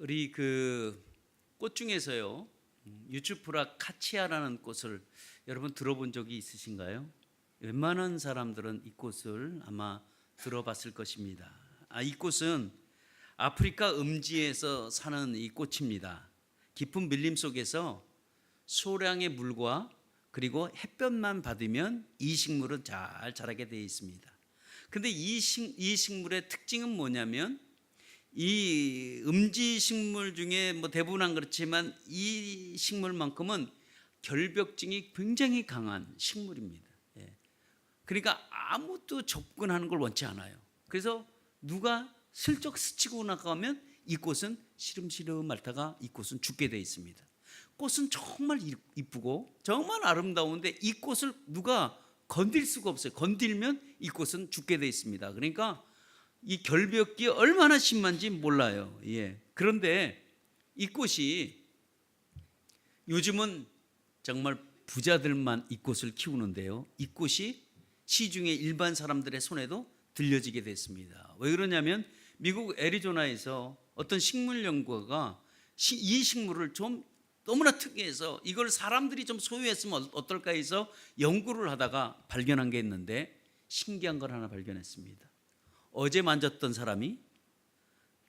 우리 꽃 중에서요, 유추프라 카치아라는 꽃을 여러분 들어본 적이 있으신가요? 웬만한 사람들은 이 꽃을 아마 들어봤을 것입니다. 이 꽃은 아프리카 음지에서 사는 이 꽃입니다. 깊은 밀림 속에서 소량의 물과 그리고 햇볕만 받으면 이 식물은 잘 자라게 되어 있습니다. 근데 이 식물의 특징은 뭐냐면, 이 음지 식물 중에 대부분은 그렇지만 이 식물만큼은 결벽증이 굉장히 강한 식물입니다. 그러니까 아무도 접근하는 걸 원치 않아요. 그래서 누가 슬쩍 스치고 나가면 이 꽃은 시름시름 앓다가 이 꽃은 죽게 되어 있습니다. 꽃은 정말 이쁘고 정말 아름다운데 이 꽃을 누가 건들 수가 없어요. 건들면 이 꽃은 죽게 되어 있습니다. 그러니까 이 결벽이 얼마나 심한지 몰라요. 그런데 이 꽃이 요즘은 정말 부자들만 이 꽃을 키우는데요, 이 꽃이 시중에 일반 사람들의 손에도 들려지게 됐습니다. 왜 그러냐면 미국 애리조나에서 어떤 식물 연구가가 이 식물을 좀 너무나 특이해서 이걸 사람들이 좀 소유했으면 어떨까 해서 연구를 하다가 발견한 게 있는데, 신기한 걸 하나 발견했습니다. 어제 만졌던 사람이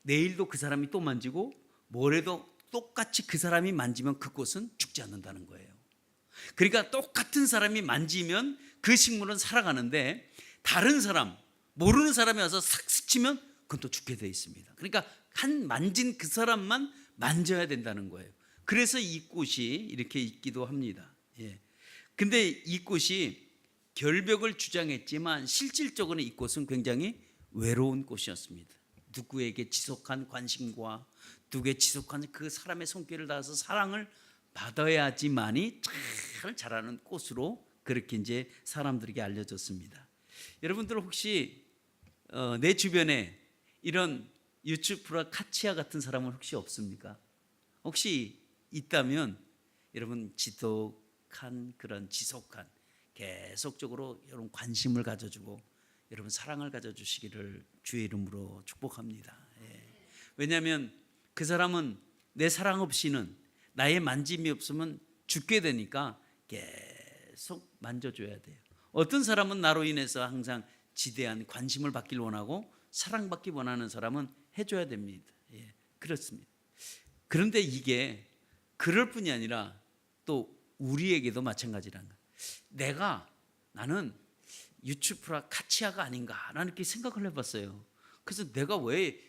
내일도 그 사람이 또 만지고 모레도 똑같이 그 사람이 만지면 그 꽃은 죽지 않는다는 거예요. 그러니까 똑같은 사람이 만지면 그 식물은 살아가는데, 다른 사람, 모르는 사람이 와서 싹 스치면 그건 또 죽게 되어 있습니다. 그러니까 한 만진 그 사람만 만져야 된다는 거예요. 그래서 이 꽃이 이렇게 있기도 합니다. 근데 이 꽃이 결벽을 주장했지만 실질적으로는 이 꽃은 굉장히 외로운 꽃이었습니다. 누구에게 지속한 관심과 누구에게 지속한 그 사람의 손길을 닿아서 사랑을 받아야지만이 잘 자라는 꽃으로 그렇게 이제 사람들에게 알려졌습니다. 여러분들 혹시 내 주변에 이런 유추프라 카치아 같은 사람은 혹시 없습니까? 혹시 있다면 여러분 지독한 그런 지속한 계속적으로 여러분 관심을 가져주고 여러분 사랑을 가져주시기를 주의 이름으로 축복합니다. 왜냐하면 그 사람은 내 사랑 없이는, 나의 만짐이 없으면 죽게 되니까 계속 만져줘야 돼요. 어떤 사람은 나로 인해서 항상 지대한 관심을 받길 원하고 사랑받기 원하는 사람은 해줘야 됩니다. 그렇습니다. 그런데 이게 그럴 뿐이 아니라 또 우리에게도 마찬가지라는 거예요. 나는 유추프라 카치아가 아닌가라는 이렇게 생각을 해봤어요. 그래서 내가 왜,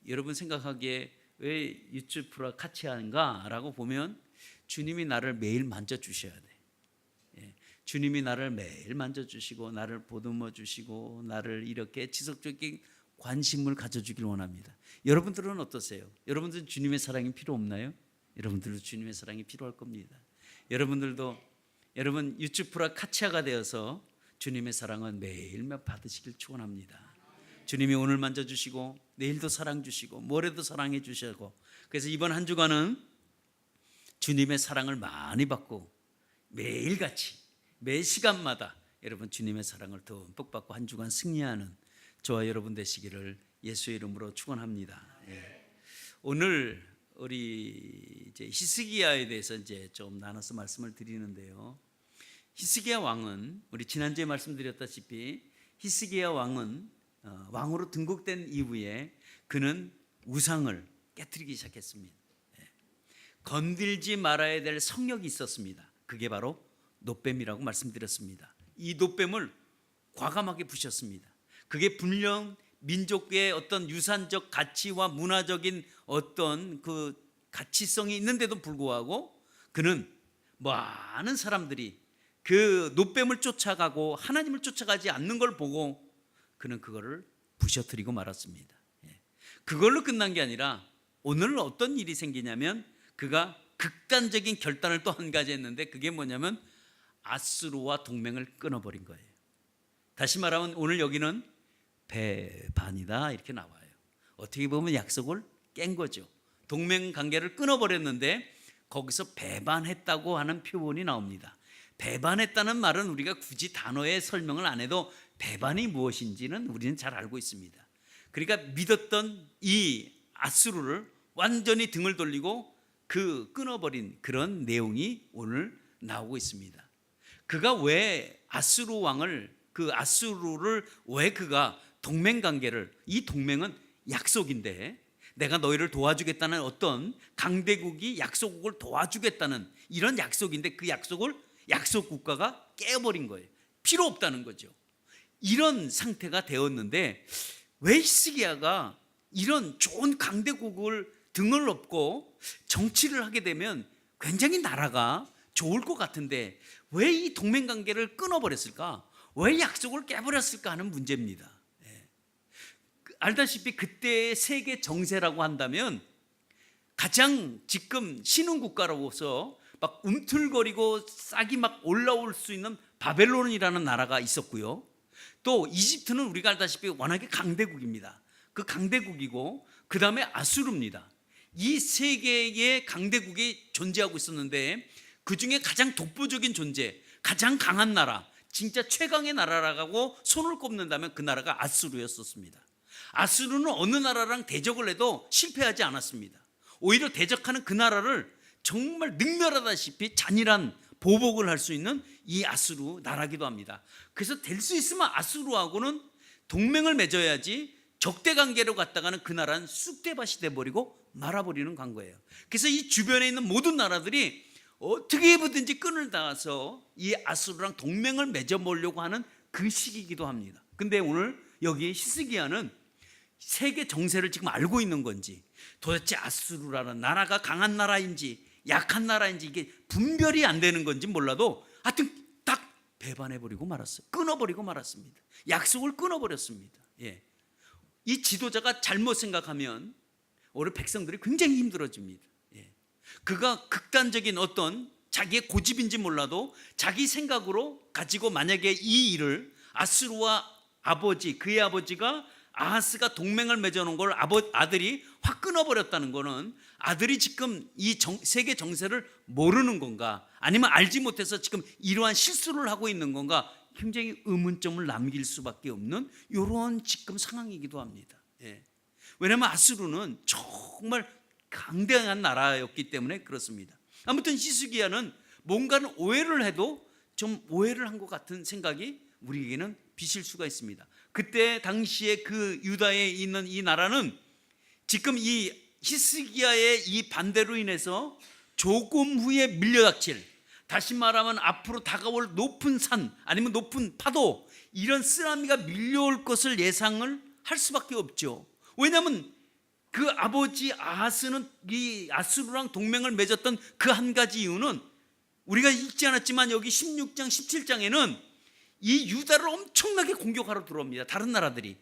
여러분 생각하기에 왜 유추프라 카치아인가라고 보면, 주님이 나를 매일 만져주셔야 돼. 주님이 나를 매일 만져주시고 나를 보듬어 주시고 나를 이렇게 지속적인 관심을 가져주길 원합니다. 여러분들은 어떠세요? 여러분들은 주님의 사랑이 필요 없나요? 여러분들도 주님의 사랑이 필요할 겁니다. 여러분들도 여러분 유추프라 카치아가 되어서 주님의 사랑은 매일매일 받으시길 축원합니다. 주님이 오늘 만져주시고 내일도 사랑 주시고 모레도 사랑해 주시고, 그래서 이번 한 주간은 주님의 사랑을 많이 받고 매일같이 매 시간마다 여러분 주님의 사랑을 듬뿍 받고 한 주간 승리하는 저와 여러분 되시기를 예수의 이름으로 축원합니다. 오늘 우리 이제 히스기야에 대해서 이제 좀 나눠서 말씀을 드리는데요. 히스기야 왕은 우리 지난주에 말씀드렸다시피 히스기야 왕은 왕으로 등극된 이후에 그는 우상을 깨트리기 시작했습니다. 건들지 말아야 될 성역이 있었습니다. 그게 바로 놋뱀이라고 말씀드렸습니다. 이 놋뱀을 과감하게 부셨습니다. 그게 분명 민족의 어떤 유산적 가치와 문화적인 어떤 그 가치성이 있는데도 불구하고 그는 많은 사람들이 그 놋뱀을 쫓아가고 하나님을 쫓아가지 않는 걸 보고 그는 그거를 부셔뜨리고 말았습니다. 그걸로 끝난 게 아니라 오늘 어떤 일이 생기냐면, 그가 극단적인 결단을 또 한 가지 했는데, 그게 뭐냐면 아수르와 동맹을 끊어버린 거예요. 다시 말하면 오늘 여기는 배반이다 이렇게 나와요. 어떻게 보면 약속을 깬 거죠. 동맹 관계를 끊어버렸는데 거기서 배반했다고 하는 표현이 나옵니다. 배반했다는 말은 우리가 굳이 단어의 설명을 안 해도 배반이 무엇인지는 우리는 잘 알고 있습니다. 그러니까 믿었던 이 아수르를 완전히 등을 돌리고 그 끊어버린 그런 내용이 오늘 나오고 있습니다. 그가 왜 아수르 왕을, 그 아수르를 왜 그가 동맹관계를, 이 동맹은 약속인데 내가 너희를 도와주겠다는 어떤 강대국이 약소국을 도와주겠다는 이런 약속인데 그 약속을 약속 국가가 깨버린 거예요. 필요 없다는 거죠. 이런 상태가 되었는데 왜 히스기야가 이런 좋은 강대국을 등을 업고 정치를 하게 되면 굉장히 나라가 좋을 것 같은데 왜 이 동맹관계를 끊어버렸을까? 왜 약속을 깨버렸을까 하는 문제입니다. 알다시피 그때의 세계 정세라고 한다면 가장 지금 신흥국가로서 막 움틀거리고 싹이 막 올라올 수 있는 바벨론이라는 나라가 있었고요. 또 이집트는 우리가 알다시피 워낙에 강대국입니다. 그 강대국이고 그 다음에 아수르입니다. 이 세 개의 강대국이 존재하고 있었는데 그 중에 가장 독보적인 존재, 가장 강한 나라, 진짜 최강의 나라라고 손을 꼽는다면 그 나라가 아수르였었습니다. 아수르는 어느 나라랑 대적을 해도 실패하지 않았습니다. 오히려 대적하는 그 나라를 정말 능멸하다시피 잔인한 보복을 할 수 있는 이 아수르 나라기도 합니다. 그래서 될 수 있으면 아수르하고는 동맹을 맺어야지 적대 관계로 갔다가는 그 나라는 쑥대밭이 돼버리고 말아버리는 관계예요. 그래서 이 주변에 있는 모든 나라들이 어떻게 해보든지 끈을 닿아서 이 아수르랑 동맹을 맺어보려고 하는 그 시기이기도 합니다. 근데 오늘 여기 히스기야는 세계 정세를 지금 알고 있는 건지, 도대체 아수르라는 나라가 강한 나라인지 약한 나라인지 이게 분별이 안 되는 건지 몰라도 하여튼 딱 배반해버리고 말았어요. 끊어버리고 말았습니다. 약속을 끊어버렸습니다. 이 지도자가 잘못 생각하면 오늘 백성들이 굉장히 힘들어집니다. 그가 극단적인 어떤 자기의 고집인지 몰라도 자기 생각으로 가지고 만약에 이 일을 아수르와 아버지, 그의 아버지가 아하스가 동맹을 맺어놓은 걸 아들이 확 끊어버렸다는 거는 아들이 지금 이 세계 정세를 모르는 건가, 아니면 알지 못해서 지금 이러한 실수를 하고 있는 건가, 굉장히 의문점을 남길 수밖에 없는 이런 지금 상황이기도 합니다. 왜냐하면 아수르는 정말 강대한 나라였기 때문에 그렇습니다. 아무튼 히스기야는 뭔가는 오해를 해도 좀 오해를 한 것 같은 생각이 우리에게는 비칠 수가 있습니다. 그때 당시에 그 유다에 있는 이 나라는 지금 이 히스기야의 이 반대로 인해서 조금 후에 밀려닥칠, 다시 말하면 앞으로 다가올 높은 산 아니면 높은 파도, 이런 쓰나미가 밀려올 것을 예상을 할 수밖에 없죠. 왜냐하면 그 아버지 아하스는 이 아수르랑 동맹을 맺었던 그 한 가지 이유는 우리가 읽지 않았지만 여기 16장 17장에는 이 유다를 엄청나게 공격하러 들어옵니다. 다른 나라들이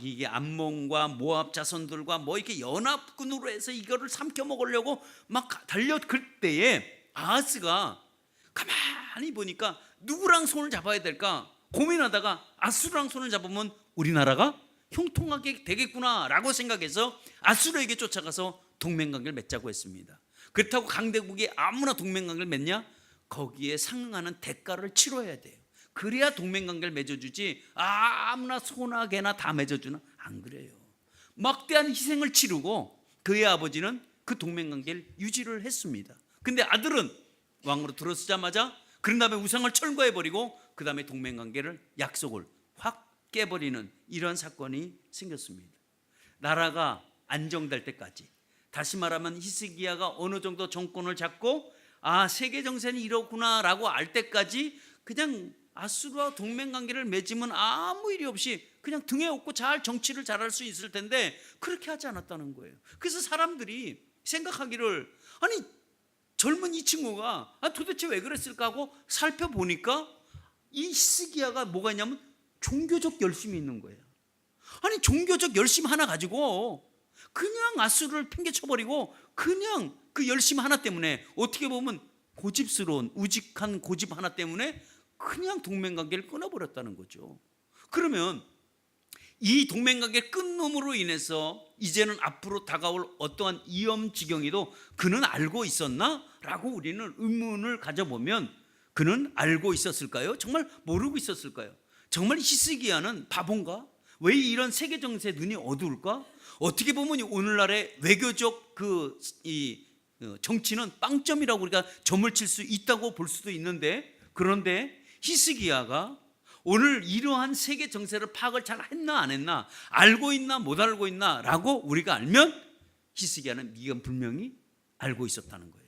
이게 암몬과 모압 자손들과 뭐 이렇게 연합군으로 해서 이거를 삼켜 먹으려고 막 달려들 때에 아하스가 가만히 보니까 누구랑 손을 잡아야 될까 고민하다가 아수르랑 손을 잡으면 우리나라가 형통하게 되겠구나라고 생각해서 아수르에게 쫓아가서 동맹관계를 맺자고 했습니다. 그렇다고 강대국이 아무나 동맹관계를 맺냐? 거기에 상응하는 대가를 치러야 돼요. 그래야 동맹관계를 맺어주지 아무나 소나 개나 다 맺어주나? 안 그래요. 막대한 희생을 치르고 그의 아버지는 그 동맹관계를 유지를 했습니다. 근데 아들은 왕으로 들어서자마자 그런 다음에 우상을 철거해버리고 그 다음에 동맹관계를, 약속을 확 깨버리는 이런 사건이 생겼습니다. 나라가 안정될 때까지, 다시 말하면 히스기야가 어느 정도 정권을 잡고 세계 정세는 이렇구나 라고 알 때까지 그냥 아수르와 동맹관계를 맺으면 아무 일이 없이 그냥 등에 업고 잘 정치를 잘할 수 있을 텐데 그렇게 하지 않았다는 거예요. 그래서 사람들이 생각하기를, 아니 젊은 이 친구가 도대체 왜 그랬을까 하고 살펴보니까 이 히스기야가 뭐가 있냐면 종교적 열심이 있는 거예요. 아니 종교적 열심 하나 가지고 그냥 아수르를 팽개쳐버리고 그냥 그 열심 하나 때문에, 어떻게 보면 고집스러운 우직한 고집 하나 때문에 그냥 동맹관계를 끊어버렸다는 거죠. 그러면 이 동맹관계 끊음으로 인해서 이제는 앞으로 다가올 어떠한 위험지경에도 그는 알고 있었나? 라고 우리는 의문을 가져보면 그는 알고 있었을까요? 정말 모르고 있었을까요? 정말 히스기야는 바본가? 왜 이런 세계 정세에 눈이 어두울까? 어떻게 보면 오늘날의 외교적 정치는 빵점이라고 우리가 점을 칠 수 있다고 볼 수도 있는데, 그런데 히스기야가 오늘 이러한 세계 정세를 파악을 잘 했나 안 했나, 알고 있나 못 알고 있나 라고 우리가 알면 히스기야는 이건 분명히 알고 있었다는 거예요.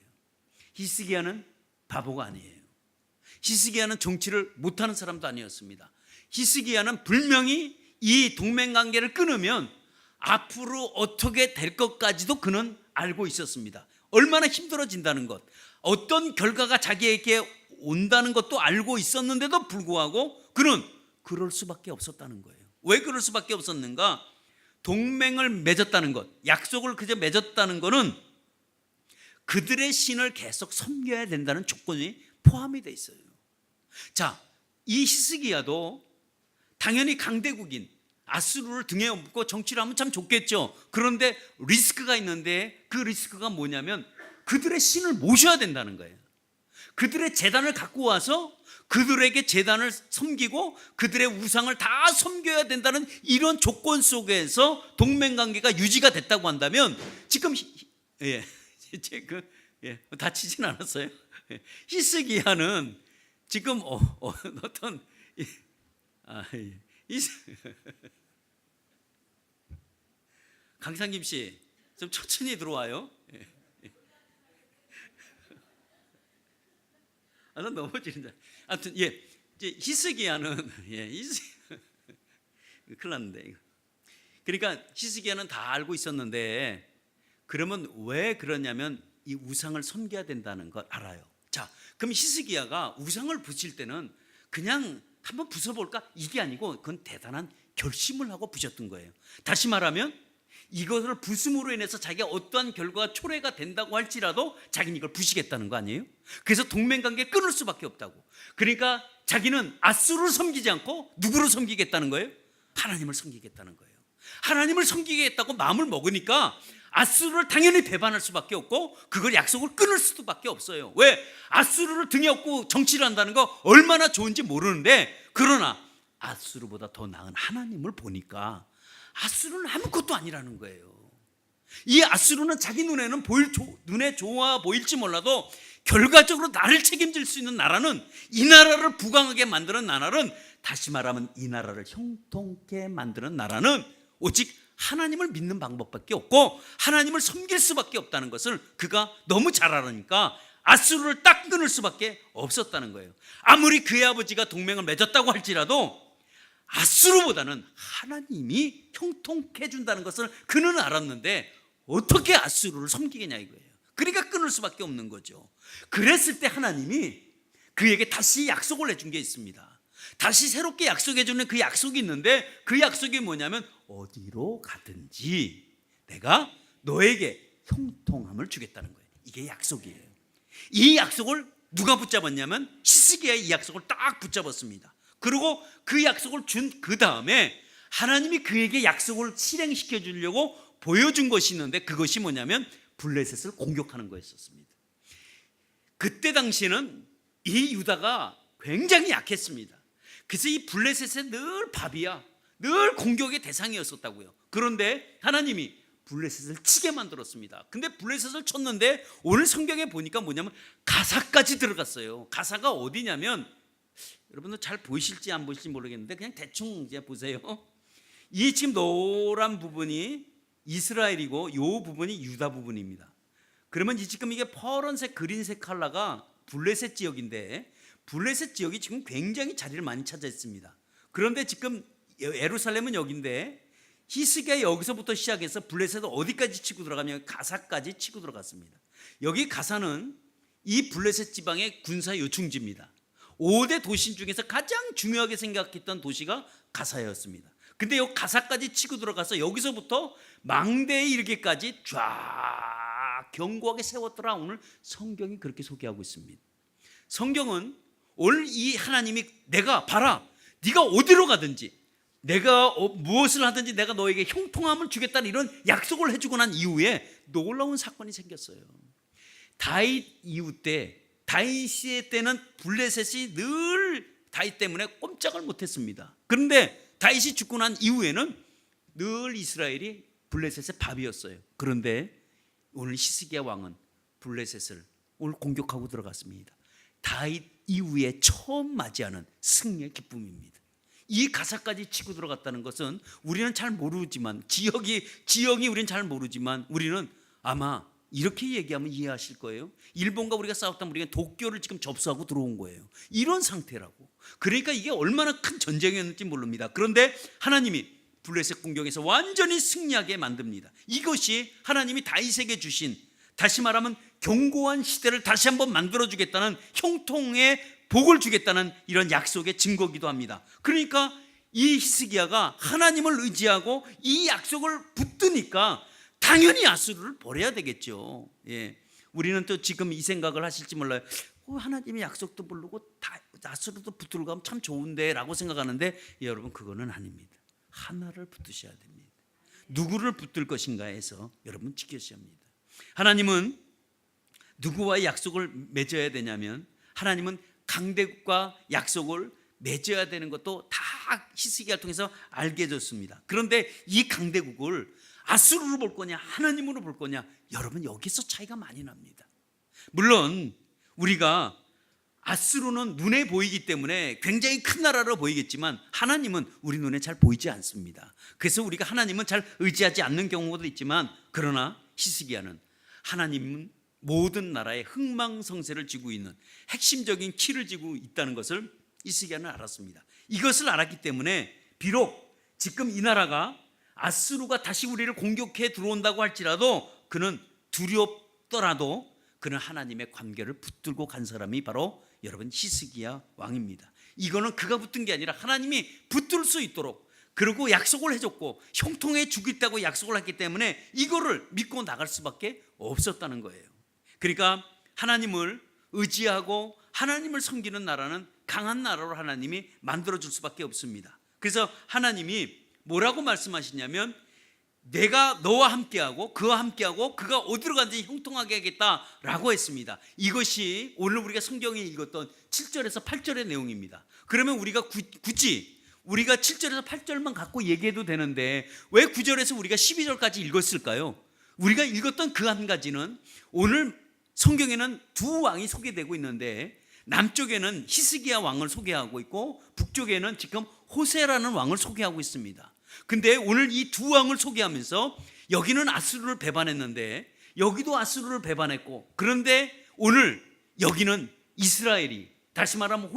히스기야는 바보가 아니에요. 히스기야는 정치를 못하는 사람도 아니었습니다. 히스기야는 분명히 이 동맹관계를 끊으면 앞으로 어떻게 될 것까지도 그는 알고 있었습니다. 얼마나 힘들어진다는 것, 어떤 결과가 자기에게 온다는 것도 알고 있었는데도 불구하고 그는 그럴 수밖에 없었다는 거예요. 왜 그럴 수밖에 없었는가? 동맹을 맺었다는 것, 약속을 그저 맺었다는 것은 그들의 신을 계속 섬겨야 된다는 조건이 포함이 돼 있어요. 자, 이 히스기야도 당연히 강대국인 아수르를 등에 업고 정치를 하면 참 좋겠죠. 그런데 리스크가 있는데 그 리스크가 뭐냐면 그들의 신을 모셔야 된다는 거예요. 그들의 제단을 갖고 와서 그들에게 제단을 섬기고 그들의 우상을 다 섬겨야 된다는 이런 조건 속에서 동맹관계가 유지가 됐다고 한다면 지금 다치진 않았어요. 히스기야는 지금 어떤 강상김 씨 좀 천천히 들어와요. 난 넘어지는 줄. 아무튼 이제 히스기야는 큰일 났는데. 그러니까 히스기야는 다 알고 있었는데, 그러면 왜 그러냐면 이 우상을 섬겨야 된다는 걸 알아요. 자, 그럼 히스기야가 우상을 부실 때는 그냥 한번 부숴볼까? 이게 아니고 그건 대단한 결심을 하고 부셨던 거예요. 다시 말하면 이것을 부숨으로 인해서 자기가 어떠한 결과가 초래가 된다고 할지라도 자기는 이걸 부시겠다는 거 아니에요? 그래서 동맹관계 끊을 수밖에 없다고. 그러니까 자기는 아수르를 섬기지 않고 누구를 섬기겠다는 거예요? 하나님을 섬기겠다는 거예요. 하나님을 섬기겠다고 마음을 먹으니까 아수르를 당연히 배반할 수밖에 없고 그걸 약속을 끊을 수밖에 없어요. 왜? 아수르를 등에 업고 정치를 한다는 거 얼마나 좋은지 모르는데, 그러나 아수르보다 더 나은 하나님을 보니까 아수르는 아무것도 아니라는 거예요. 이 아수르는 자기 눈에는 눈에 좋아 보일지 몰라도 결과적으로 나를 책임질 수 있는 나라는, 이 나라를 부강하게 만드는 나라는, 다시 말하면 이 나라를 형통케 만드는 나라는 오직 하나님을 믿는 방법밖에 없고 하나님을 섬길 수밖에 없다는 것을 그가 너무 잘 알으니까 아수르를 딱 끊을 수밖에 없었다는 거예요. 아무리 그의 아버지가 동맹을 맺었다고 할지라도 아수르보다는 하나님이 형통케 해준다는 것을 그는 알았는데 어떻게 아수르를 섬기겠냐 이거예요. 그러니까 끊을 수밖에 없는 거죠. 그랬을 때 하나님이 그에게 다시 약속을 해준 게 있습니다. 다시 새롭게 약속해 주는 그 약속이 있는데, 그 약속이 뭐냐면 어디로 가든지 내가 너에게 형통함을 주겠다는 거예요. 이게 약속이에요. 이 약속을 누가 붙잡았냐면 히스기야의 이 약속을 딱 붙잡았습니다. 그리고 그 약속을 준 그 다음에 하나님이 그에게 약속을 실행시켜 주려고 보여준 것이 있는데, 그것이 뭐냐면 블레셋을 공격하는 거였었습니다. 그때 당시에는 이 유다가 굉장히 약했습니다. 그래서 이 블레셋은 늘 밥이야, 늘 공격의 대상이었었다고요. 그런데 하나님이 블레셋을 치게 만들었습니다. 근데 블레셋을 쳤는데 오늘 성경에 보니까 뭐냐면 가사까지 들어갔어요. 가사가 어디냐면, 여러분들 잘 보이실지 안 보이실지 모르겠는데 그냥 대충 이제 보세요. 이 지금 노란 부분이 이스라엘이고 이 부분이 유다 부분입니다. 그러면 지금 이게 파란색, 그린색 컬러가 블레셋 지역인데, 블레셋 지역이 지금 굉장히 자리를 많이 차지했습니다. 그런데 지금 예루살렘은 여기인데 히스기야 여기서부터 시작해서 블레셋을 어디까지 치고 들어가면 가사까지 치고 들어갔습니다. 여기 가사는 이 블레셋 지방의 군사 요충지입니다. 5대 도시 중에서 가장 중요하게 생각했던 도시가 가사였습니다. 근데 이 가사까지 치고 들어가서 여기서부터 망대에 이르기까지 쫙 견고하게 세웠더라. 오늘 성경이 그렇게 소개하고 있습니다. 성경은 오늘 이 하나님이 내가 봐라, 네가 어디로 가든지 내가 무엇을 하든지 내가 너에게 형통함을 주겠다는 이런 약속을 해주고 난 이후에 놀라운 사건이 생겼어요. 다윗 이후 때, 다윗의 때는 블레셋이 늘 다윗 때문에 꼼짝을 못했습니다. 그런데 다윗이 죽고 난 이후에는 늘 이스라엘이 블레셋의 밥이었어요. 그런데 오늘 히스기야 왕은 블레셋을 오늘 공격하고 들어갔습니다. 다윗 이후에 처음 맞이하는 승리의 기쁨입니다. 이 가사까지 치고 들어갔다는 것은 우리는 잘 모르지만 지역이 우리는 잘 모르지만 우리는 아마 이렇게 얘기하면 이해하실 거예요. 일본과 우리가 싸웠다면 우리가 도쿄를 지금 접수하고 들어온 거예요. 이런 상태라고. 그러니까 이게 얼마나 큰 전쟁이었는지 모릅니다. 그런데 하나님이 블레셋 공격에서 완전히 승리하게 만듭니다. 이것이 하나님이 다윗에게 주신, 다시 말하면 견고한 시대를 다시 한번 만들어주겠다는, 형통의 복을 주겠다는 이런 약속의 증거기도 합니다. 그러니까 이 히스기야가 하나님을 의지하고 이 약속을 붙드니까 당연히 아수르를 버려야 되겠죠. 예. 우리는 또 지금 이 생각을 하실지 몰라요. 하나님의 약속도 모르고 아수르도 붙들고 가면 참 좋은데 라고 생각하는데, 여러분 그거는 아닙니다. 하나를 붙드셔야 됩니다. 누구를 붙들 것인가 해서 여러분 지켜셔야 합니다. 하나님은 누구와의 약속을 맺어야 되냐면, 하나님은 강대국과 약속을 맺어야 되는 것도 다 히스기야를 통해서 알게 해줬습니다. 그런데 이 강대국을 아수르로 볼 거냐 하나님으로 볼 거냐, 여러분 여기서 차이가 많이 납니다. 물론 우리가 아수르는 눈에 보이기 때문에 굉장히 큰 나라로 보이겠지만 하나님은 우리 눈에 잘 보이지 않습니다. 그래서 우리가 하나님은 잘 의지하지 않는 경우도 있지만, 그러나 히스기야는 하나님은 모든 나라의 흥망성쇠를 쥐고 있는 핵심적인 키를 쥐고 있다는 것을 히스기야는 알았습니다. 이것을 알았기 때문에 비록 지금 이 나라가 아수르가 다시 우리를 공격해 들어온다고 할지라도 그는 두렵더라도 그는 하나님의 관계를 붙들고 간 사람이 바로 여러분 히스기야 왕입니다. 이거는 그가 붙든 게 아니라 하나님이 붙들 수 있도록, 그리고 약속을 해줬고 형통해 주겠다고 약속을 했기 때문에 이거를 믿고 나갈 수밖에 없었다는 거예요. 그러니까 하나님을 의지하고 하나님을 섬기는 나라는 강한 나라로 하나님이 만들어줄 수밖에 없습니다. 그래서 하나님이 뭐라고 말씀하시냐면, 내가 너와 함께하고 그와 함께하고 그가 어디로 가든지 형통하게 하겠다라고 했습니다. 이것이 오늘 우리가 성경에 읽었던 7절에서 8절의 내용입니다. 그러면 우리가 굳이 우리가 7절에서 8절만 갖고 얘기해도 되는데 왜 9절에서 우리가 12절까지 읽었을까요? 우리가 읽었던 그 한 가지는, 오늘 성경에는 두 왕이 소개되고 있는데 남쪽에는 히스기야 왕을 소개하고 있고 북쪽에는 지금 호세라는 왕을 소개하고 있습니다. 근데 오늘 이 두 왕을 소개하면서 여기는 아수르를 배반했는데 여기도 아수르를 배반했고, 그런데 오늘 여기는 이스라엘이, 다시 말하면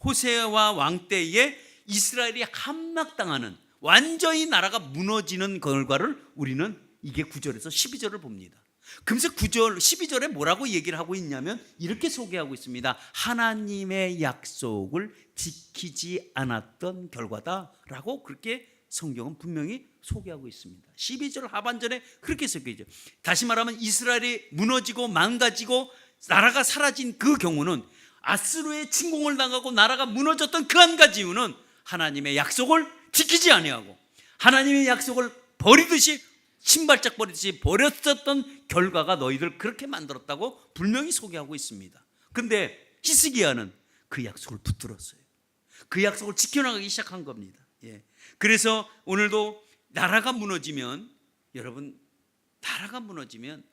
호세와 왕 때에 이스라엘이 함락당하는, 완전히 나라가 무너지는 결과를 우리는 이게 9절에서 12절을 봅니다. 그래서 9절, 12절에 뭐라고 얘기를 하고 있냐면 이렇게 소개하고 있습니다. 하나님의 약속을 지키지 않았던 결과다라고 그렇게 성경은 분명히 소개하고 있습니다. 12절 하반절에 그렇게 소개하죠. 다시 말하면 이스라엘이 무너지고 망가지고 나라가 사라진 그 경우는, 아수르의 침공을 당하고 나라가 무너졌던 그 한 가지 이유는 하나님의 약속을 지키지 아니하고 하나님의 약속을 버리듯이, 신발짝 버리듯이 버렸었던 결과가 너희들 그렇게 만들었다고 분명히 소개하고 있습니다. 근데 히스기야는 그 약속을 붙들었어요. 그 약속을 지켜나가기 시작한 겁니다. 예. 그래서 오늘도 나라가 무너지면, 여러분 나라가 무너지면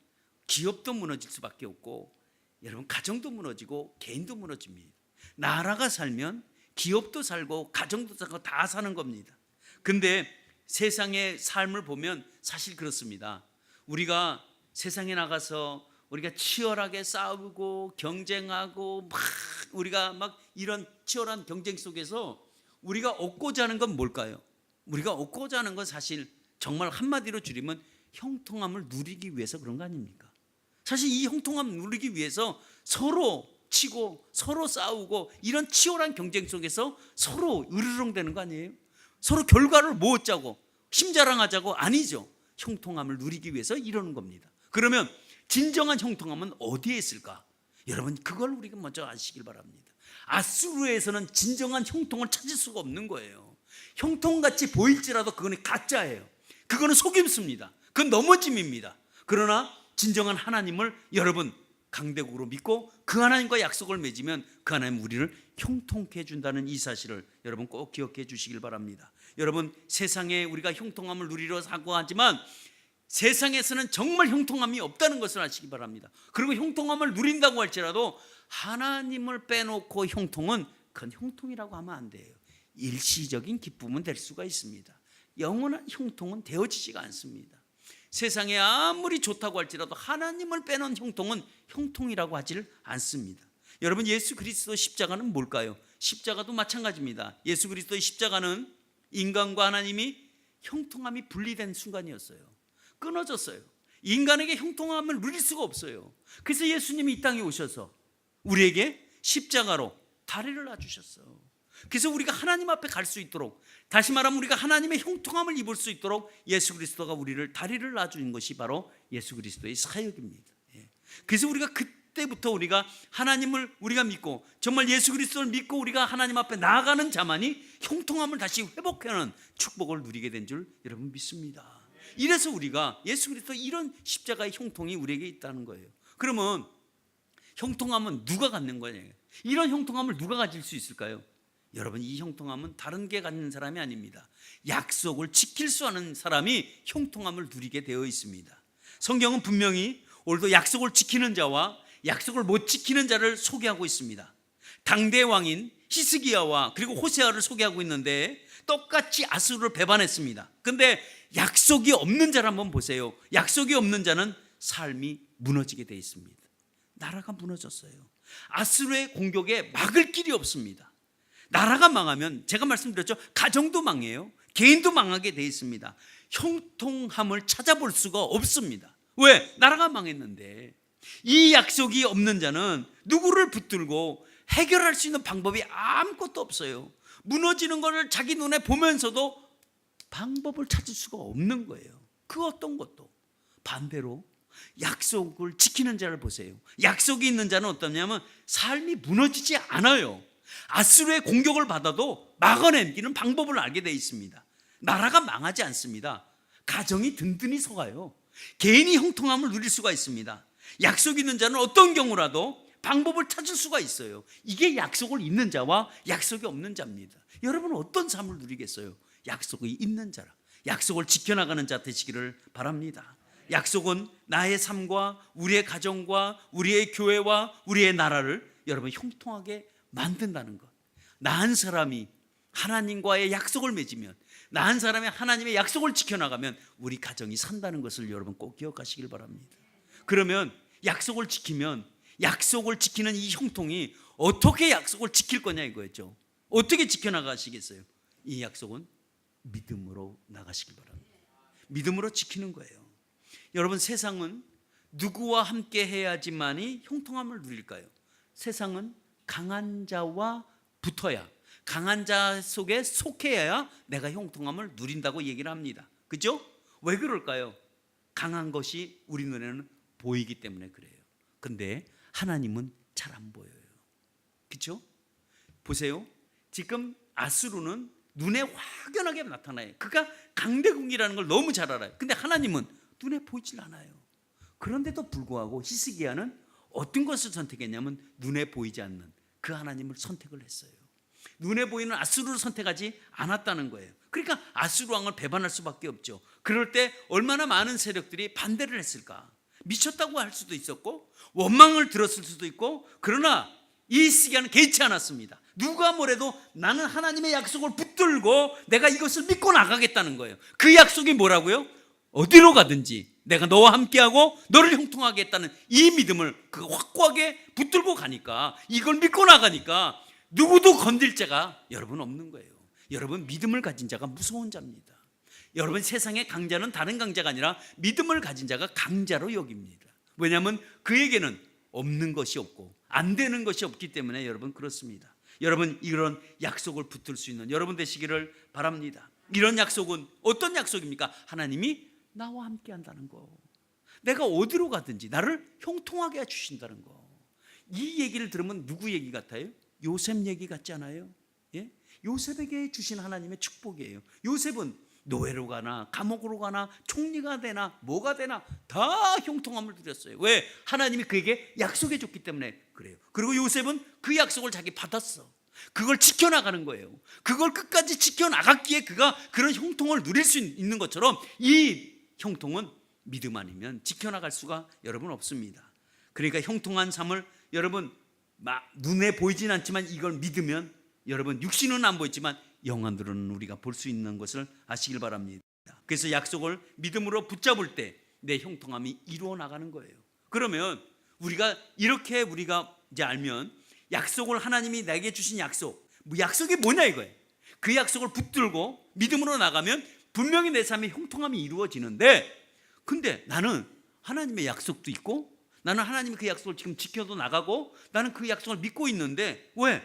기업도 무너질 수밖에 없고 여러분 가정도 무너지고 개인도 무너집니다. 나라가 살면 기업도 살고 가정도 살고 다 사는 겁니다. 근데 세상의 삶을 보면 사실 그렇습니다. 우리가 세상에 나가서 우리가 치열하게 싸우고 경쟁하고 우리가 이런 치열한 경쟁 속에서 우리가 얻고자 하는 건 뭘까요? 우리가 얻고자 하는 건 사실 정말 한마디로 줄이면 형통함을 누리기 위해서 그런 거 아닙니까? 사실 이 형통함을 누리기 위해서 서로 치고 서로 싸우고 이런 치열한 경쟁 속에서 서로 으르렁대는 거 아니에요? 서로 결과를 뭐 얻자고 힘자랑하자고 아니죠. 형통함을 누리기 위해서 이러는 겁니다. 그러면 진정한 형통함은 어디에 있을까? 여러분 그걸 우리가 먼저 아시길 바랍니다. 아수르에서는 진정한 형통을 찾을 수가 없는 거예요. 형통같이 보일지라도 그거는 가짜예요. 그거는 속임수입니다. 그건 넘어짐입니다. 그러나 진정한 하나님을 여러분 강대국으로 믿고 그 하나님과 약속을 맺으면 그 하나님 우리를 형통케 해준다는 이 사실을 여러분 꼭 기억해 주시길 바랍니다. 여러분, 세상에 우리가 형통함을 누리려 하고 하지만 세상에서는 정말 형통함이 없다는 것을 아시기 바랍니다. 그리고 형통함을 누린다고 할지라도 하나님을 빼놓고 형통은 그건 형통이라고 하면 안 돼요. 일시적인 기쁨은 될 수가 있습니다. 영원한 형통은 되어지지가 않습니다. 세상에 아무리 좋다고 할지라도 하나님을 빼놓은 형통은 형통이라고 하지를 않습니다. 여러분, 예수 그리스도 십자가는 뭘까요? 십자가도 마찬가지입니다. 예수 그리스도의 십자가는 인간과 하나님이 형통함이 분리된 순간이었어요. 끊어졌어요. 인간에게 형통함을 누릴 수가 없어요. 그래서 예수님이 이 땅에 오셔서 우리에게 십자가로 다리를 놔주셨어요. 그래서 우리가 하나님 앞에 갈 수 있도록, 다시 말하면 우리가 하나님의 형통함을 입을 수 있도록 예수 그리스도가 우리를 다리를 놔주는 것이 바로 예수 그리스도의 사역입니다. 그래서 우리가 그때부터 우리가 하나님을 우리가 믿고 정말 예수 그리스도를 믿고 우리가 하나님 앞에 나아가는 자만이 형통함을 다시 회복하는 축복을 누리게 된 줄 여러분 믿습니다. 이래서 우리가 예수 그리스도 이런 십자가의 형통이 우리에게 있다는 거예요. 그러면 형통함은 누가 갖는 거예요? 이런 형통함을 누가 가질 수 있을까요? 여러분, 이 형통함은 다른 게 갖는 사람이 아닙니다. 약속을 지킬 수 있는 사람이 형통함을 누리게 되어 있습니다. 성경은 분명히 오늘도 약속을 지키는 자와 약속을 못 지키는 자를 소개하고 있습니다. 당대 왕인 히스기야와 그리고 호세아를 소개하고 있는데 똑같이 아수르를 배반했습니다. 그런데 약속이 없는 자를 한번 보세요. 약속이 없는 자는 삶이 무너지게 되어 있습니다. 나라가 무너졌어요. 아수르의 공격에 막을 길이 없습니다. 나라가 망하면 제가 말씀드렸죠. 가정도 망해요. 개인도 망하게 되어 있습니다. 형통함을 찾아볼 수가 없습니다. 왜? 나라가 망했는데. 이 약속이 없는 자는 누구를 붙들고 해결할 수 있는 방법이 아무것도 없어요. 무너지는 것을 자기 눈에 보면서도 방법을 찾을 수가 없는 거예요. 그 어떤 것도. 반대로 약속을 지키는 자를 보세요. 약속이 있는 자는 어떠냐면 삶이 무너지지 않아요. 아수르의 공격을 받아도 막아내기는 방법을 알게 되어 있습니다. 나라가 망하지 않습니다. 가정이 든든히 서가요. 개인이 형통함을 누릴 수가 있습니다. 약속이 있는 자는 어떤 경우라도 방법을 찾을 수가 있어요. 이게 약속을 있는 자와 약속이 없는 자입니다. 여러분은 어떤 삶을 누리겠어요? 약속이 있는 자라, 약속을 지켜나가는 자 되시기를 바랍니다. 약속은 나의 삶과 우리의 가정과 우리의 교회와 우리의 나라를 여러분 형통하게 만든다는 것. 나 한 사람이 하나님과의 약속을 맺으면, 나 한 사람이 하나님의 약속을 지켜나가면 우리 가정이 산다는 것을 여러분 꼭 기억하시길 바랍니다. 그러면 약속을 지키면 약속을 지키는 이 형통이 어떻게 약속을 지킬 거냐 이거였죠. 어떻게 지켜나가시겠어요? 이 약속은 믿음으로 나가시길 바랍니다. 믿음으로 지키는 거예요. 여러분, 세상은 누구와 함께 해야지만이 형통함을 누릴까요? 세상은 강한 자와 붙어야, 강한 자 속에 속해야 내가 형통함을 누린다고 얘기를 합니다. 그죠? 왜 그럴까요? 강한 것이 우리 눈에는 보이기 때문에 그래요. 근데 하나님은 잘 안 보여요. 그렇죠? 보세요. 지금 아수르는 눈에 확연하게 나타나요. 그가 강대국이라는 걸 너무 잘 알아요. 근데 하나님은 눈에 보이질 않아요. 그런데도 불구하고 히스기야는 어떤 것을 선택했냐면 눈에 보이지 않는 그 하나님을 선택을 했어요. 눈에 보이는 아수르를 선택하지 않았다는 거예요. 그러니까 아수르 왕을 배반할 수밖에 없죠. 그럴 때 얼마나 많은 세력들이 반대를 했을까? 미쳤다고 할 수도 있었고 원망을 들었을 수도 있고, 그러나 이 히스기야는 개의치 않았습니다. 누가 뭐래도 나는 하나님의 약속을 붙들고 내가 이것을 믿고 나가겠다는 거예요. 그 약속이 뭐라고요? 어디로 가든지 내가 너와 함께하고 너를 형통하게 했다는 이 믿음을 그 확고하게 붙들고 가니까, 이걸 믿고 나가니까 누구도 건들 자가 여러분 없는 거예요. 여러분, 믿음을 가진 자가 무서운 자입니다. 여러분, 세상의 강자는 다른 강자가 아니라 믿음을 가진 자가 강자로 여깁니다. 왜냐하면 그에게는 없는 것이 없고 안 되는 것이 없기 때문에 여러분 그렇습니다. 여러분, 이런 약속을 붙들 수 있는 여러분 되시기를 바랍니다. 이런 약속은 어떤 약속입니까? 하나님이 나와 함께 한다는 거. 내가 어디로 가든지 나를 형통하게 해주신다는 거. 이 얘기를 들으면 누구 얘기 같아요? 요셉 얘기 같지 않아요? 예? 요셉에게 주신 하나님의 축복이에요. 요셉은 노예로 가나 감옥으로 가나 총리가 되나 뭐가 되나 다 형통함을 누렸어요. 왜? 하나님이 그에게 약속해 줬기 때문에 그래요. 그리고 요셉은 그 약속을 자기 받았어. 그걸 지켜나가는 거예요. 그걸 끝까지 지켜나갔기에 그가 그런 형통을 누릴 수 있는 것처럼 이 형통은 믿음 아니면 지켜나갈 수가 여러분 없습니다. 그러니까 형통한 삶을 여러분 눈에 보이진 않지만 이걸 믿으면 여러분 육신은 안 보이지만 영안으로는 우리가 볼 수 있는 것을 아시길 바랍니다. 그래서 약속을 믿음으로 붙잡을 때 내 형통함이 이루어 나가는 거예요. 그러면 우리가 이렇게 이제 알면 약속을 하나님이 내게 주신 약속이 뭐냐 이거예요. 그 약속을 붙들고 믿음으로 나가면 분명히 내 삶의 형통함이 이루어지는데, 근데 나는 하나님의 약속도 있고 나는 하나님이 그 약속을 지금 지켜도 나가고 나는 그 약속을 믿고 있는데 왜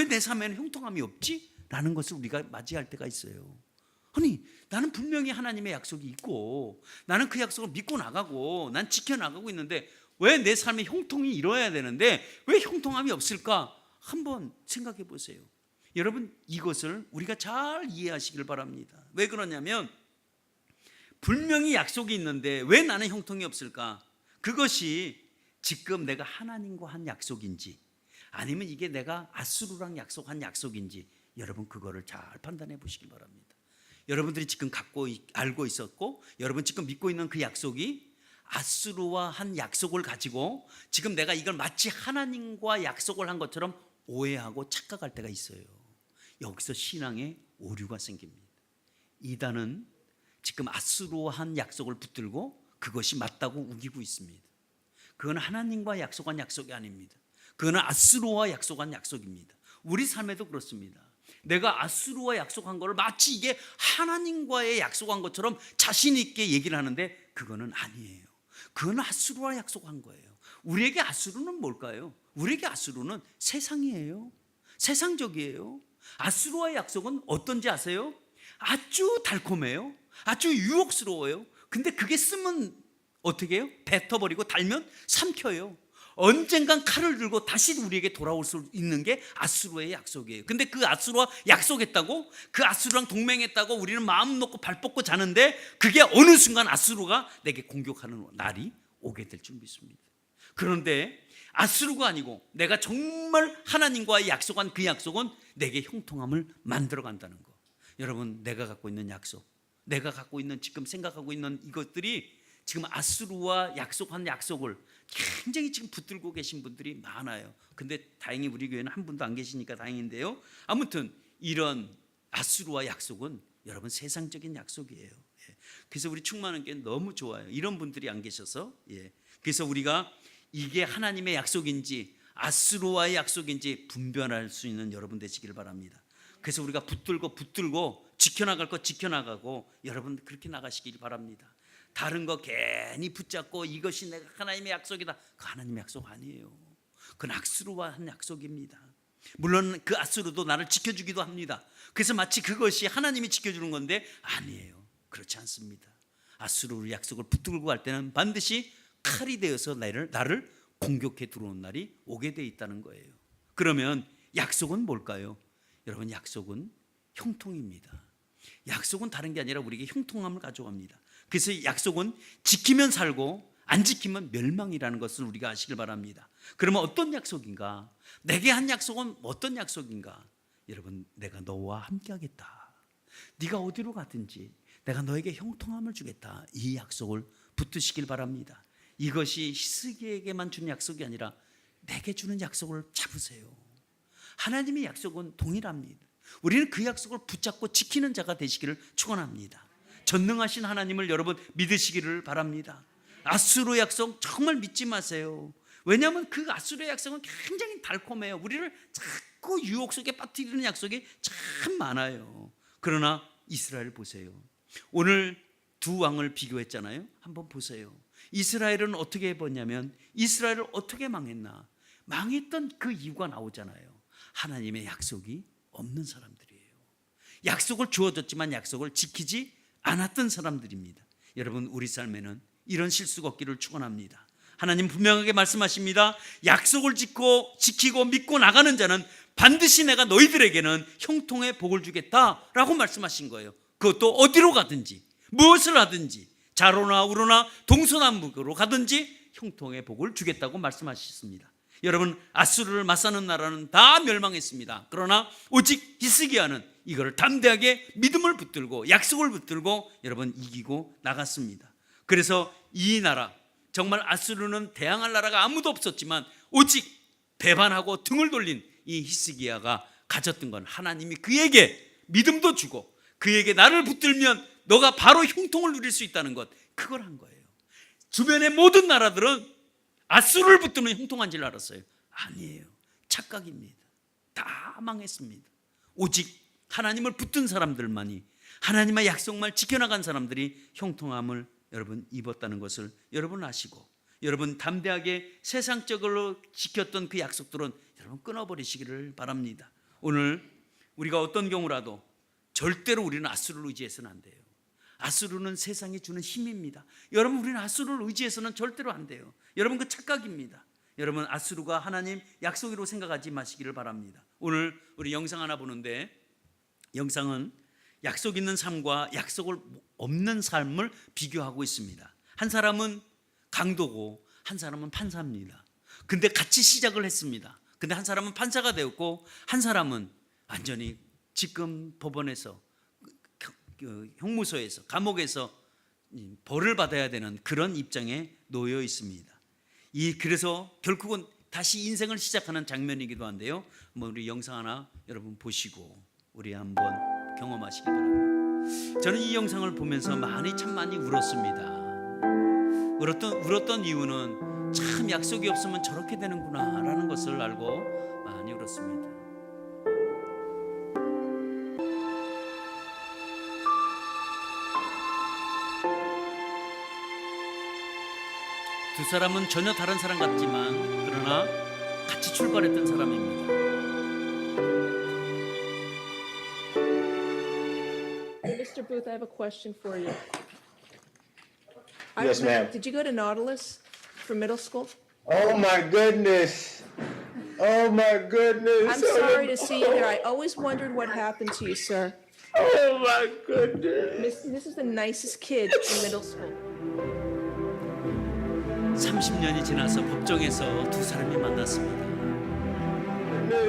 내 삶에는 형통함이 없지? 라는 것을 우리가 맞이할 때가 있어요. 아니, 나는 분명히 하나님의 약속이 있고 나는 그 약속을 믿고 나가고 난 지켜나가고 있는데 왜 내 삶에 형통이 이루어야 되는데 왜 형통함이 없을까? 한번 생각해 보세요. 여러분, 이것을 우리가 잘 이해하시길 바랍니다. 왜 그러냐면 분명히 약속이 있는데 왜 나는 형통이 없을까? 그것이 지금 내가 하나님과 한 약속인지 아니면 이게 내가 아수르랑 약속한 약속인지 여러분 그거를 잘 판단해 보시길 바랍니다. 여러분들이 지금 알고 있었고 여러분 지금 믿고 있는 그 약속이 아수르와 한 약속을 가지고 지금 내가 이걸 마치 하나님과 약속을 한 것처럼 오해하고 착각할 때가 있어요. 여기서 신앙에 오류가 생깁니다. 이단은 지금 아수르와 한 약속을 붙들고 그것이 맞다고 우기고 있습니다. 그건 하나님과 약속한 약속이 아닙니다. 그건 아수르와 약속한 약속입니다. 우리 삶에도 그렇습니다. 내가 아수르와 약속한 것을 마치 이게 하나님과의 약속한 것처럼 자신 있게 얘기를 하는데 그거는 아니에요. 그건 아수르와 약속한 거예요. 우리에게 아수르는 뭘까요? 우리에게 아수르는 세상이에요. 세상적이에요. 아수르와의 약속은 어떤지 아세요? 아주 달콤해요. 아주 유혹스러워요. 근데 그게 쓰면 어떻게 해요? 뱉어버리고 달면 삼켜요. 언젠간 칼을 들고 다시 우리에게 돌아올 수 있는 게 아수르의 약속이에요. 근데 그 아수르와 약속했다고, 그 아수르랑 동맹했다고 우리는 마음 놓고 발 뻗고 자는데 그게 어느 순간 아수르가 내게 공격하는 날이 오게 될 줄 믿습니다. 그런데 아수르가 아니고 내가 정말 하나님과 약속한 그 약속은 내게 형통함을 만들어 간다는 거. 여러분, 내가 갖고 있는 약속, 내가 갖고 있는 지금 생각하고 있는 이것들이 지금 아수르와 약속한 약속을 굉장히 지금 붙들고 계신 분들이 많아요. 근데 다행히 우리 교회는 한 분도 안 계시니까 다행인데요. 아무튼 이런 아수르와 약속은 여러분 세상적인 약속이에요. 그래서 우리 충만한 게 너무 좋아요. 이런 분들이 안 계셔서. 그래서 우리가 이게 하나님의 약속인지 아수르와의 약속인지 분별할 수 있는 여러분 되시기를 바랍니다. 그래서 우리가 붙들고 지켜나갈 거 지켜나가고 여러분 그렇게 나가시길 바랍니다. 다른 거 괜히 붙잡고 이것이 내가 하나님의 약속이다. 그 하나님의 약속 아니에요. 그건 아수르와 한 약속입니다. 물론 그 아수르도 나를 지켜주기도 합니다. 그래서 마치 그것이 하나님이 지켜주는 건데 아니에요. 그렇지 않습니다. 아수르의 약속을 붙들고 갈 때는 반드시 칼이 되어서 나를 공격해 들어오는 날이 오게 돼 있다는 거예요. 그러면 약속은 뭘까요? 여러분, 약속은 형통입니다. 약속은 다른 게 아니라 우리에게 형통함을 가져갑니다. 그래서 약속은 지키면 살고 안 지키면 멸망이라는 것을 우리가 아시길 바랍니다. 그러면 어떤 약속인가? 내게 한 약속은 어떤 약속인가? 여러분, 내가 너와 함께 하겠다. 네가 어디로 가든지 내가 너에게 형통함을 주겠다. 이 약속을 붙드시길 바랍니다. 이것이 히스기야에게만 주는 약속이 아니라 내게 주는 약속을 잡으세요. 하나님의 약속은 동일합니다. 우리는 그 약속을 붙잡고 지키는 자가 되시기를 축원합니다. 전능하신 하나님을 여러분 믿으시기를 바랍니다. 아수르 약속 정말 믿지 마세요. 왜냐하면 그 아수르의 약속은 굉장히 달콤해요. 우리를 자꾸 유혹 속에 빠뜨리는 약속이 참 많아요. 그러나 이스라엘 보세요. 오늘 두 왕을 비교했잖아요. 한번 보세요. 이스라엘은 어떻게 해봤냐면 이스라엘을 어떻게 망했나? 망했던 그 이유가 나오잖아요. 하나님의 약속이 없는 사람들이에요. 약속을 주어졌지만 약속을 지키지 않았던 사람들입니다. 여러분, 우리 삶에는 이런 실수가 없기를 축원합니다. 하나님 분명하게 말씀하십니다. 약속을 지키고 믿고 나가는 자는 반드시 내가 너희들에게는 형통의 복을 주겠다라고 말씀하신 거예요. 그것도 어디로 가든지 무엇을 하든지 좌로나 우로나 동서남북으로 가든지 형통의 복을 주겠다고 말씀하셨습니다. 여러분, 아수르를 맞서는 나라는 다 멸망했습니다. 그러나 오직 히스기야는 이거를 담대하게 믿음을 붙들고 약속을 붙들고 여러분 이기고 나갔습니다. 그래서 이 나라, 정말 아수르는 대항할 나라가 아무도 없었지만 오직 배반하고 등을 돌린 이 히스기야가 가졌던 건 하나님이 그에게 믿음도 주고 그에게 나를 붙들면 너가 바로 형통을 누릴 수 있다는 것, 그걸 한 거예요. 주변의 모든 나라들은 아수르를 붙들면 형통한 줄 알았어요. 아니에요. 착각입니다. 다 망했습니다. 오직 하나님을 붙든 사람들만이, 하나님의 약속만 지켜나간 사람들이 형통함을 여러분 입었다는 것을 여러분 아시고, 여러분 담대하게 세상적으로 지켰던 그 약속들은 여러분 끊어버리시기를 바랍니다. 오늘 우리가 어떤 경우라도 절대로 우리는 아수르를 의지해서는 안 돼요. 아수르는 세상이 주는 힘입니다. 여러분, 우리는 아수르를 의지해서는 절대로 안 돼요. 여러분, 그 착각입니다. 여러분, 아수르가 하나님 약속이라고 생각하지 마시기를 바랍니다. 오늘 우리 영상 하나 보는데, 영상은 약속 있는 삶과 약속을 없는 삶을 비교하고 있습니다. 한 사람은 강도고 한 사람은 판사입니다. 근데 같이 시작을 했습니다. 근데 한 사람은 판사가 되었고 한 사람은 완전히 지금 법원에서, 형무소에서, 감옥에서 벌을 받아야 되는 그런 입장에 놓여 있습니다. 그래서 결국은 다시 인생을 시작하는 장면이기도 한데요. 우리 영상 하나 여러분 보시고 우리 한번 경험하시기 바랍니다. 저는 이 영상을 보면서 참 많이 울었습니다. 울었던 이유는 참 약속이 없으면 저렇게 되는구나라는 것을 알고 많이 울었습니다. 두 사람은 전혀 다른 사람 같지만 그러나 같이 출발했던 사람입니다. Mr. Booth, I have a question for you. Yes, ma'am. Did you go to Nautilus for middle school? Oh my goodness. Oh my goodness. I'm sorry to see you there. I always wondered what happened to you, sir. Oh my goodness. This is the nicest kid in middle school. 30년이 지나서 법정에서 두 사람이 만났습니다.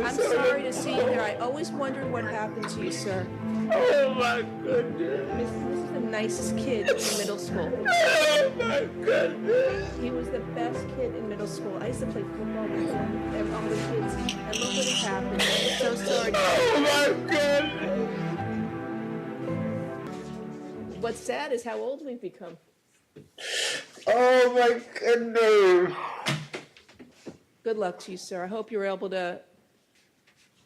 I'm sorry to see you there. I always wondered what happened to you, sir. Oh my goodness. This is the nicest kid in middle school. Oh my goodness. He was the best kid in middle school. I used to play football with him and all the kids. And look what has happened. I'm so sorry. Oh my goodness. What's sad is how old we've become. Oh my goodness. Good luck to you, sir. I hope you're able to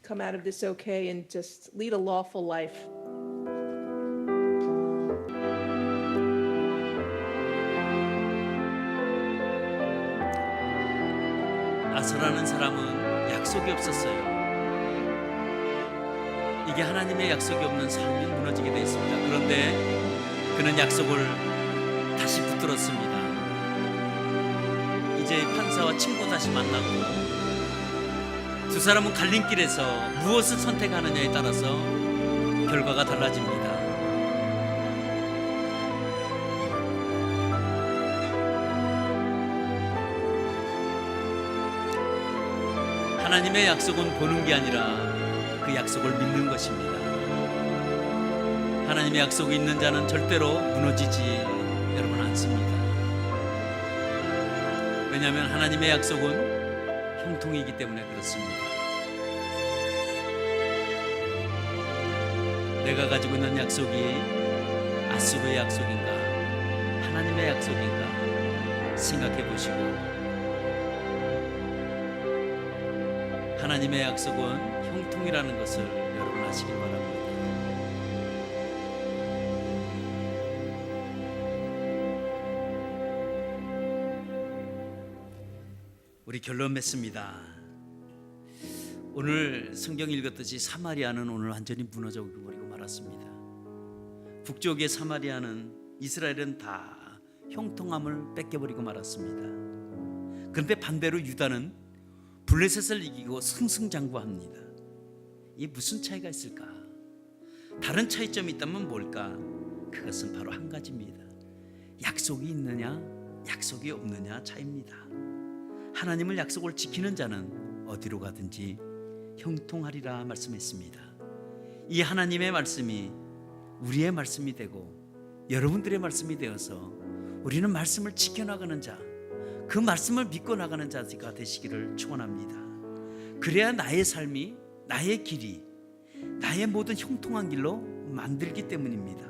come out of this okay and just lead a lawful life. 아서라는 사람은 약속이 없었어요. 이게 하나님의 약속이 없는 삶이 무너지게 되어 있습니다. 그런데 그는 약속을 다시 붙들었습니다. 이제 판사와 친구 다시 만났고 두 사람은 갈림길에서 무엇을 선택하느냐에 따라서 결과가 달라집니다. 하나님의 약속은 보는 게 아니라 그 약속을 믿는 것입니다. 하나님의 약속이 있는 자는 절대로 무너지지 여러분 않습니다. 왜냐하면 하나님의 약속은 형통이기 때문에 그렇습니다. 내가 가지고 있는 약속이 아수르의 약속인가 하나님의 약속인가 생각해 보시고, 하나님의 약속은 형통이라는 것을 여러분 아시길 바랍니다. 우리 결론 맺습니다. 오늘 성경 읽었듯이 사마리아는 오늘 완전히 무너져 버리고 말았습니다. 북쪽의 사마리아는, 이스라엘은 다 형통함을 뺏겨버리고 말았습니다. 그런데 반대로 유다는 블레셋을 이기고 승승장구합니다. 이게 무슨 차이가 있을까? 다른 차이점이 있다면 뭘까? 그것은 바로 한 가지입니다. 약속이 있느냐, 약속이 없느냐 차이입니다. 하나님을 약속을 지키는 자는 어디로 가든지 형통하리라 말씀했습니다. 이 하나님의 말씀이 우리의 말씀이 되고 여러분들의 말씀이 되어서 우리는 말씀을 지켜나가는 자, 그 말씀을 믿고 나가는 자가 되시기를 축원합니다. 그래야 나의 삶이, 나의 길이, 나의 모든 형통한 길로 만들기 때문입니다.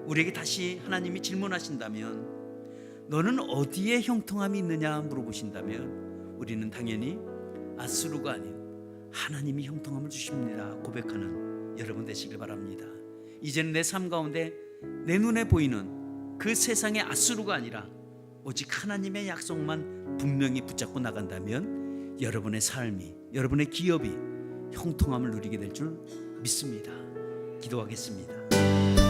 우리에게 다시 하나님이 질문하신다면 너는 어디에 형통함이 있느냐 물어보신다면 우리는 당연히 아수르가 아니요 하나님이 형통함을 주십니다 고백하는 여러분 되시길 바랍니다. 이제는 내 삶 가운데 내 눈에 보이는 그 세상의 아수르가 아니라 오직 하나님의 약속만 분명히 붙잡고 나간다면 여러분의 삶이, 여러분의 기업이 형통함을 누리게 될 줄 믿습니다. 기도하겠습니다.